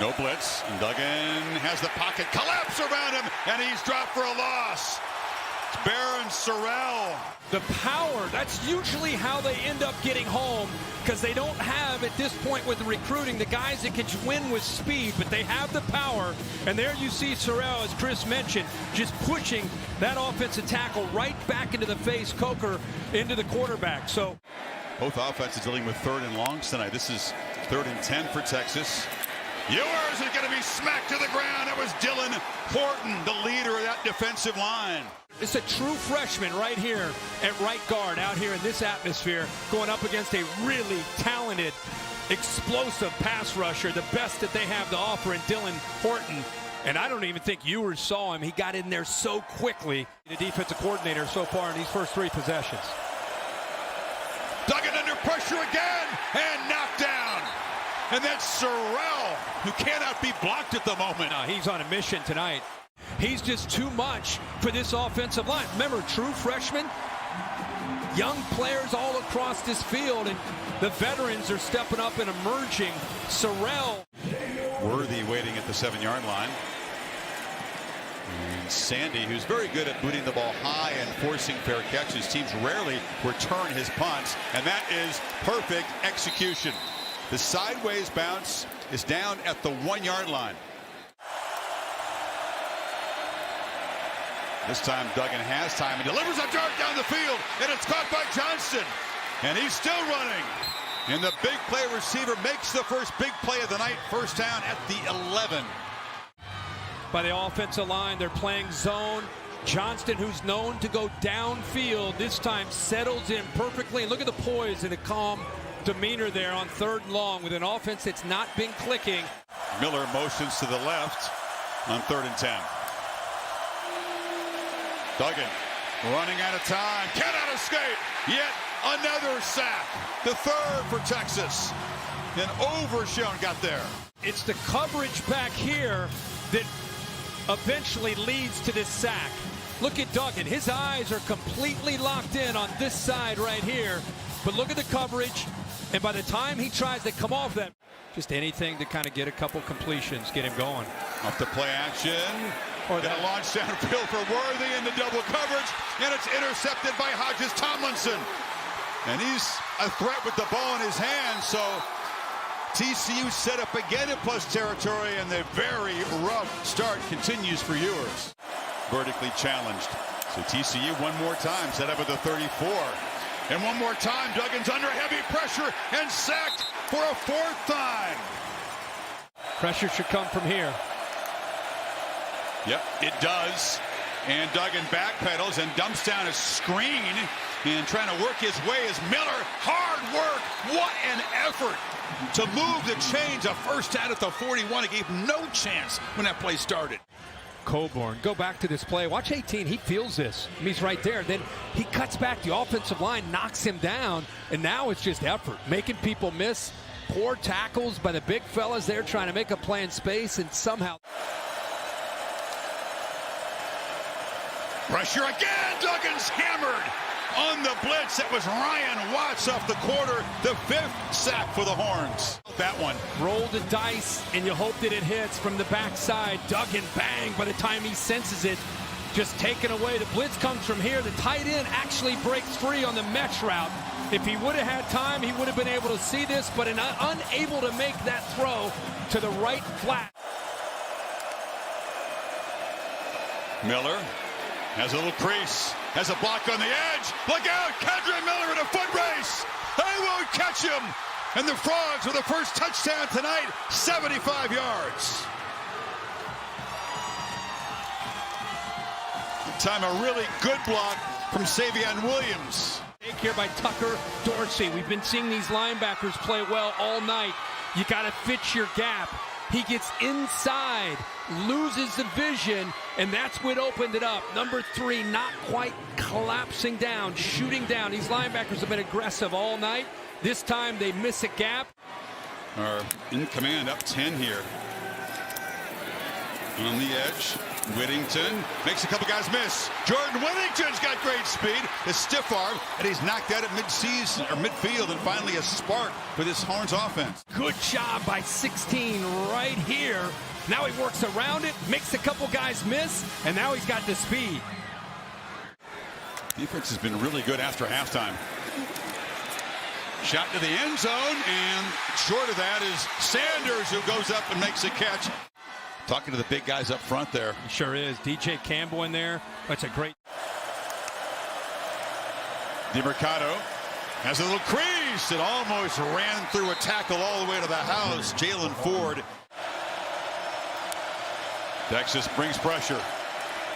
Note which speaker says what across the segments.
Speaker 1: No blitz, and Duggan has the pocket collapse around him, and he's dropped for a loss. It's Baron Sorrell.
Speaker 2: The power, that's usually how they end up getting home, because they don't have, at this point with the recruiting, the guys that can win with speed, but they have the power. And there you see Sorrell, as Chris mentioned, just pushing that offensive tackle right back into the face, Coker into the quarterback. So
Speaker 1: both offenses dealing with 3rd and longs tonight. This is 3rd and 10 for Texas. Ewers is going to be smacked to the ground. That was Dylan Horton, the leader of that defensive line.
Speaker 2: It's a true freshman right here at right guard out here in this atmosphere, going up against a really talented, explosive pass rusher, the best that they have to offer in Dylan Horton. And I don't even think Ewers saw him. He got in there so quickly. The defensive coordinator so far in these first 3 possessions.
Speaker 1: Duggan under pressure again and knocked down. And that's Sorrell, who cannot be blocked at the moment.
Speaker 2: No, he's on a mission tonight. He's just too much for this offensive line. Remember, true freshmen, young players all across this field, and the veterans are stepping up and emerging. Sorrell.
Speaker 1: Worthy waiting at the 7-yard line. And Sandy, who's very good at booting the ball high and forcing fair catches. Teams rarely return his punts, and that is perfect execution. The sideways bounce is down at the 1-yard line. This time Duggan has time and delivers a dart down the field, and it's caught by Johnston. And he's still running. And the big play receiver makes the first big play of the night. First down at the 11.
Speaker 2: By the offensive line, they're playing zone. Johnston, who's known to go downfield, this time settles in perfectly. And look at the poise and the calm demeanor there on 3rd and long with an offense that's not been clicking.
Speaker 1: Miller motions to the left on 3rd and 10. Duggan running out of time, cannot escape. Yet another sack, the 3rd for Texas. And Overshown got there.
Speaker 2: It's the coverage back here that eventually leads to this sack. Look at Duggan. His eyes are completely locked in on this side right here. But look at the coverage. And by the time he tries to come off that, just anything to kind of get a couple completions, get him going.
Speaker 1: Off the play action. Or that launch downfield for Worthy in the double coverage. And it's intercepted by Hodges Tomlinson. And he's a threat with the ball in his hand. So TCU set up again in plus territory, and the very rough start continues for Ewers. Vertically challenged. So TCU one more time set up at the 34. And one more time, Duggan's under heavy pressure and sacked for a 4th time.
Speaker 2: Pressure should come from here.
Speaker 1: Yep, it does. And Duggan backpedals and dumps down a screen and trying to work his way as Miller. Hard work. What an effort to move the chains. A first down at the 41. It gave no chance when that play started.
Speaker 2: Coburn, go back to this play. Watch 18. He feels this. I mean, he's right there. Then he cuts back. The offensive line knocks him down. And now it's just effort, making people miss. Poor tackles by the big fellas there trying to make a play in space, and somehow.
Speaker 1: Pressure again. Duggan's hammered on the blitz. That was Ryan Watts off the quarter. The 5th sack for the Horns. That one.
Speaker 2: Roll the dice, and you hope that it hits from the backside. Duggan, bang. By the time he senses it, just taken away. The blitz comes from here. The tight end actually breaks free on the mesh route. If he would have had time, he would have been able to see this, but unable to make that throw to the right flat.
Speaker 1: Miller has a little crease, has a block on the edge. Look out, Kendra Miller in a foot race. They won't catch him. And the Frogs with the first touchdown tonight, 75 yards. Time a really good block from Savion Williams.
Speaker 2: Take here by Tucker Dorsey. We've been seeing these linebackers play well all night. You got to fit your gap. He gets inside, loses the vision, and that's what opened it up. Number 3, not quite collapsing down, shooting down. These linebackers have been aggressive all night. This time they miss a gap.
Speaker 1: Are in command, up 10 here. On the edge, Whittington makes a couple guys miss. Jordan Whittington's got great speed, a stiff arm, and he's knocked out at mid-season or midfield, and finally a spark for this Horns offense.
Speaker 2: Good job by 16 right here. Now he works around it, makes a couple guys miss, and now he's got the speed.
Speaker 1: Defense has been really good after halftime. Shot to the end zone, and short of that is Sanders, who goes up and makes a catch. Talking to the big guys up front there.
Speaker 2: He sure is. DJ Campbell in there. That's a great.
Speaker 1: DeMercado has a little crease and almost ran through a tackle all the way to the house. Jalen Ford. Texas brings pressure.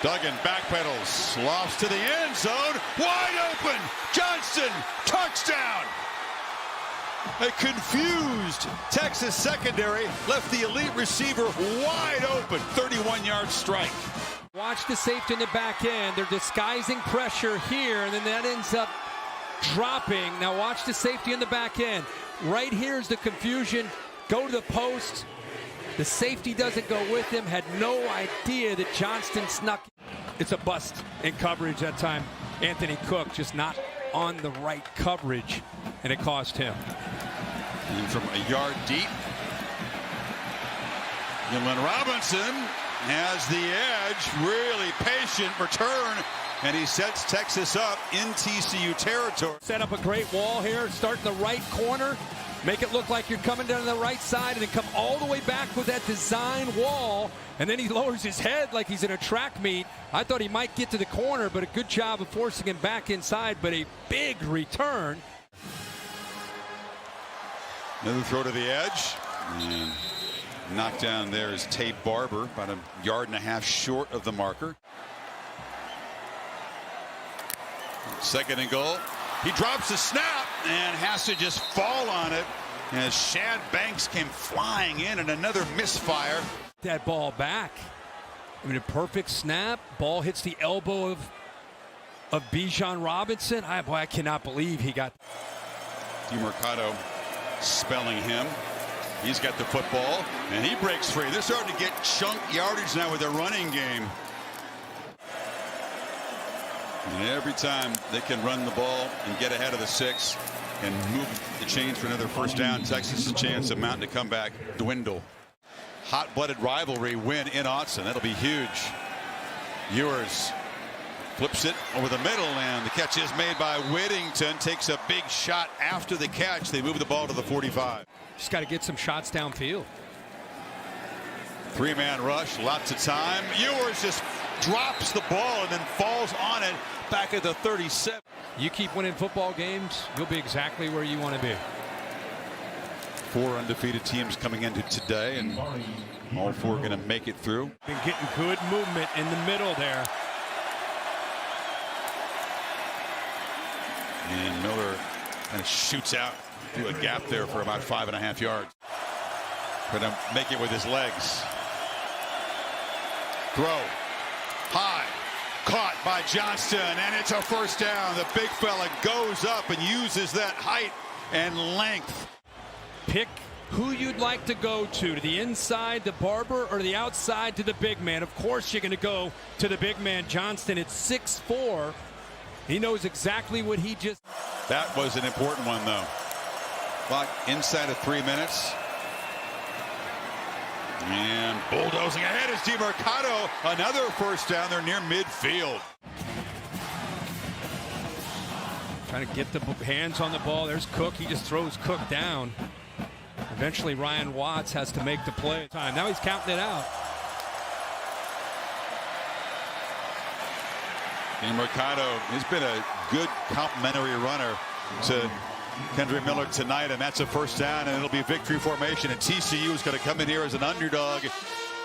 Speaker 1: Duggan backpedals, lofts to the end zone, wide open. Johnston, touchdown. A confused Texas secondary left the elite receiver wide open. 31-yard strike.
Speaker 2: Watch the safety in the back end. They're disguising pressure here, and then that ends up dropping. Now watch the safety in the back end. Right here's the confusion. Go to the post. The safety doesn't go with him. Had no idea that Johnston snuck. It's a bust in coverage that time. Anthony Cook just not on the right coverage, and it cost him.
Speaker 1: And from a yard deep, Dylan Robinson has the edge, really patient return, and he sets Texas up in TCU territory.
Speaker 2: Set up a great wall here, start in the right corner, make it look like you're coming down the right side, and then come all the way back with that design wall, and then he lowers his head like he's in a track meet. I thought he might get to the corner, but a good job of forcing him back inside, but a big return.
Speaker 1: Another throw to the edge, and knocked down there is Tate Barber, about a yard and a half short of the marker. Second and goal. He drops the snap and has to just fall on it as Shad Banks came flying in, and another misfire.
Speaker 2: That ball back. I mean, a perfect snap. Ball hits the elbow of Bijan Robinson. I cannot believe he got.
Speaker 1: DeMercado spelling him. He's got the football, and he breaks free. They're starting to get chunk yardage now with their running game. And every time they can run the ball and get ahead of the 6 and move the chains for another first down, Texas' chance of mounting a comeback dwindle. Hot-blooded rivalry win in Autzen. That'll be huge. Ewers flips it over the middle, and the catch is made by Whittington. Takes a big shot after the catch. They move the ball to the 45.
Speaker 2: Just got to get some shots downfield.
Speaker 1: Three-man rush, lots of time. Ewers just drops the ball and then falls on it back at the 37.
Speaker 2: You keep winning football games, you'll be exactly where you want to be.
Speaker 1: 4 undefeated teams coming into today, and all 4 going to make it through.
Speaker 2: Been getting good movement in the middle there.
Speaker 1: And Miller kind of shoots out through a gap there for about 5.5 yards. Going to make it with his legs. Throw. High. Caught by Johnston, and it's a first down. The big fella goes up and uses that height and length.
Speaker 2: Pick who you'd like to go to the inside, the Barber, or the outside to the big man. Of course you're going to go to the big man, Johnston. It's 6'4". He knows exactly what he just.
Speaker 1: That was an important one, though. Clock inside of 3 minutes. And bulldozing ahead is DeMercado. Another first down. They're near midfield.
Speaker 2: Trying to get the hands on the ball. There's Cook. He just throws Cook down. Eventually, Ryan Watts has to make the play. Now he's counting it out.
Speaker 1: DeMercado has been a good complimentary runner to Kendra Miller tonight, and that's a first down, and it'll be victory formation. And TCU is going to come in here as an underdog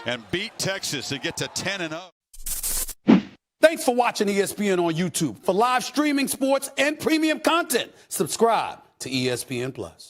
Speaker 1: and beat Texas and get to 10-0.
Speaker 3: Thanks for watching ESPN on YouTube. For live streaming sports and premium content, subscribe to ESPN+.